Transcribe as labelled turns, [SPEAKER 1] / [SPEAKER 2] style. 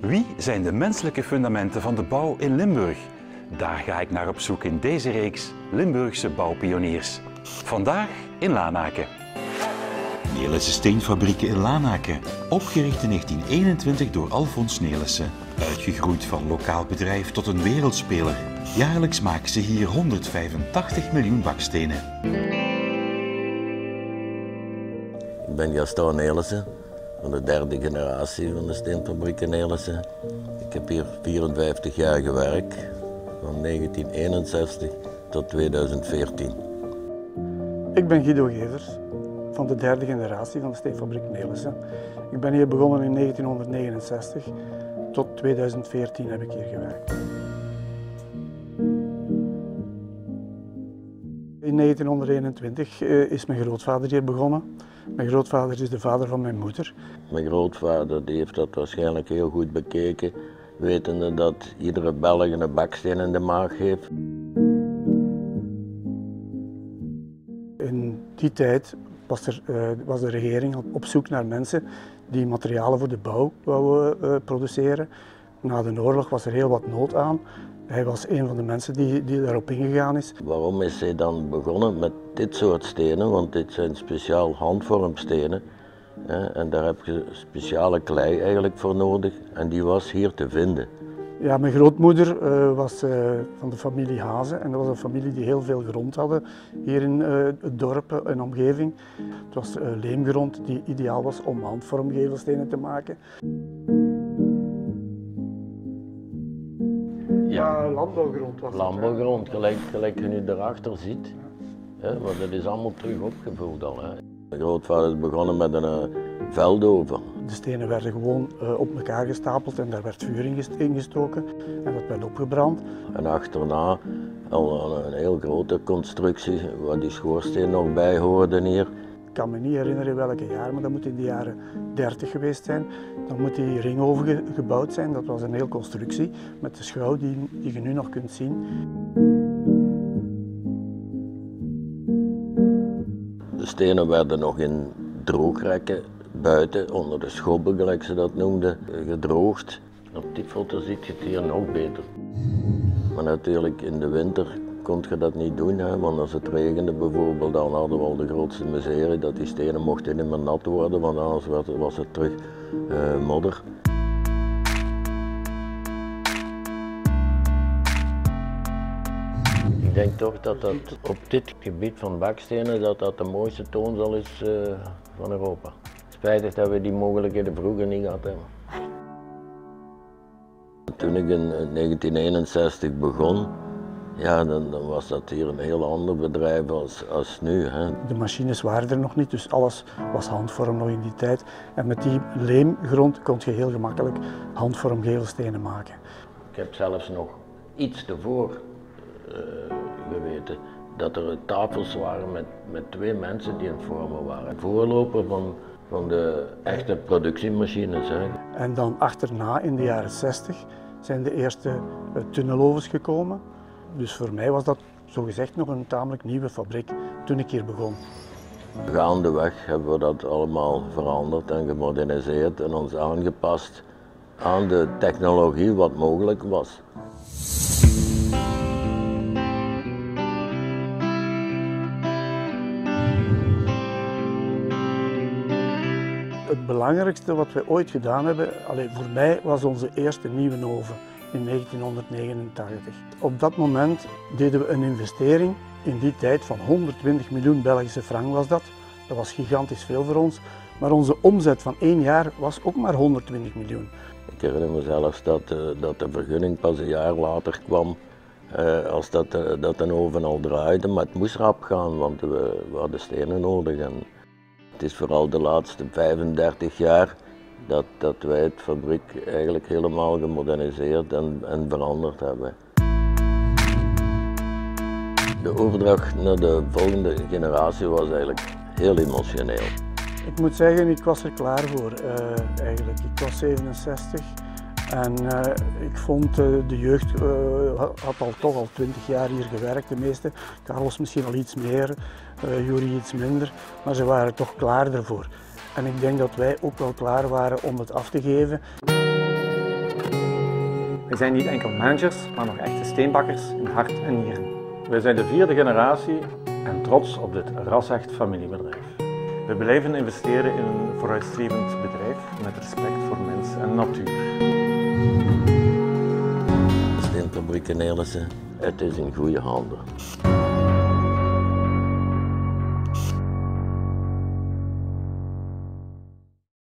[SPEAKER 1] Wie zijn de menselijke fundamenten van de bouw in Limburg? Daar ga ik naar op zoek in deze reeks Limburgse bouwpioniers. Vandaag in Lanaken. Nelissen Steenfabrieken in Lanaken, opgericht in 1921 door Alfons Nelissen. Uitgegroeid van lokaal bedrijf tot een wereldspeler. Jaarlijks maken ze hier 185 miljoen bakstenen.
[SPEAKER 2] Ik ben Gaston Nelissen, van de derde generatie van de Steenfabrieken Nelissen. Ik heb hier 54 jaar gewerkt, van 1961 tot 2014.
[SPEAKER 3] Ik ben Guido Gevers, van de derde generatie van de Steenfabriek Nelissen. Ik ben hier begonnen in 1969, tot 2014 heb ik hier gewerkt. In 1921 is mijn grootvader hier begonnen. Mijn grootvader is de vader van mijn moeder.
[SPEAKER 2] Mijn grootvader die heeft dat waarschijnlijk heel goed bekeken, wetende dat iedere Belg een baksteen in de maag heeft.
[SPEAKER 3] In die tijd was de regering op zoek naar mensen die materialen voor de bouw wouden produceren. Na de oorlog was er heel wat nood aan. Hij was een van de mensen die daarop ingegaan is.
[SPEAKER 2] Waarom is hij dan begonnen met dit soort stenen? Want dit zijn speciaal handvormstenen. En daar heb je speciale klei eigenlijk voor nodig. En die was hier te vinden.
[SPEAKER 3] Ja, mijn grootmoeder was van de familie Hazen en dat was een familie die heel veel grond hadden hier in het dorp en omgeving. Het was leemgrond die ideaal was om handvormgevelstenen te maken. Ja, landbouwgrond was het.
[SPEAKER 2] Landbouwgrond, gelijk je nu daarachter ziet. Want dat is allemaal terug opgevuld al. Mijn grootvader is begonnen met een veldoven.
[SPEAKER 3] De stenen werden gewoon op elkaar gestapeld en daar werd vuur in gestoken en dat werd opgebrand.
[SPEAKER 2] En achterna al een heel grote constructie waar die schoorsteen nog bij hoorde hier.
[SPEAKER 3] Ik kan me niet herinneren welke jaar, maar dat moet in de jaren 30 geweest zijn. Dan moet die ringoven gebouwd zijn. Dat was een hele constructie met de schouw die je nu nog kunt zien.
[SPEAKER 2] De stenen werden nog in droogrekken buiten, onder de schobben, gelijk ze dat noemden, gedroogd. Op die foto ziet je het hier nog beter. Maar natuurlijk in de winter kon je dat niet doen, want als het regende bijvoorbeeld, dan hadden we al de grootste miserie dat die stenen mochten niet meer nat worden, want anders was het terug modder. Ik denk toch dat op dit gebied van bakstenen dat de mooiste toonzaal is van Europa. Spijtig dat we die mogelijkheden vroeger niet gehad hebben. Toen ik in 1961 begon, ja, dan was dat hier een heel ander bedrijf als nu.
[SPEAKER 3] De machines waren er nog niet, dus alles was handvorm nog in die tijd. En met die leemgrond kon je heel gemakkelijk handvormgevelstenen maken.
[SPEAKER 2] Ik heb zelfs nog iets tevoren geweten dat er tafels waren met twee mensen die aan het vormen waren. Voorloper van de echte productiemachines.
[SPEAKER 3] En dan achterna, in de jaren 60, zijn de eerste tunnelovens gekomen. Dus voor mij was dat zogezegd nog een tamelijk nieuwe fabriek toen ik hier begon.
[SPEAKER 2] Gaandeweg hebben we dat allemaal veranderd en gemoderniseerd en ons aangepast aan de technologie wat mogelijk was.
[SPEAKER 3] Het belangrijkste wat we ooit gedaan hebben, voor mij, was onze eerste nieuwe oven in 1989. Op dat moment deden we een investering, in die tijd van 120 miljoen Belgische frank was dat. Dat was gigantisch veel voor ons, maar onze omzet van 1 jaar was ook maar 120 miljoen.
[SPEAKER 2] Ik herinner me zelfs dat de vergunning pas een jaar later kwam, als dat een oven al draaide, maar het moest rap gaan, want we hadden stenen nodig. En het is vooral de laatste 35 jaar dat wij het fabriek eigenlijk helemaal gemoderniseerd en veranderd hebben. De overdracht naar de volgende generatie was eigenlijk heel emotioneel.
[SPEAKER 3] Ik moet zeggen, ik was er klaar voor eigenlijk. Ik was 67 en ik vond de jeugd had toch al 20 jaar hier gewerkt, de meeste. Carlos misschien al iets meer, Juri iets minder, maar ze waren toch klaar ervoor. En ik denk dat wij ook wel klaar waren om het af te geven.
[SPEAKER 4] We zijn niet enkel managers, maar nog echte steenbakkers in hart en nieren.
[SPEAKER 5] Wij zijn de 4e generatie en trots op dit rasecht familiebedrijf. We blijven investeren in een vooruitstrevend bedrijf met respect voor mens en natuur.
[SPEAKER 2] Steenfabriek in Nelissen, het is in goede handen.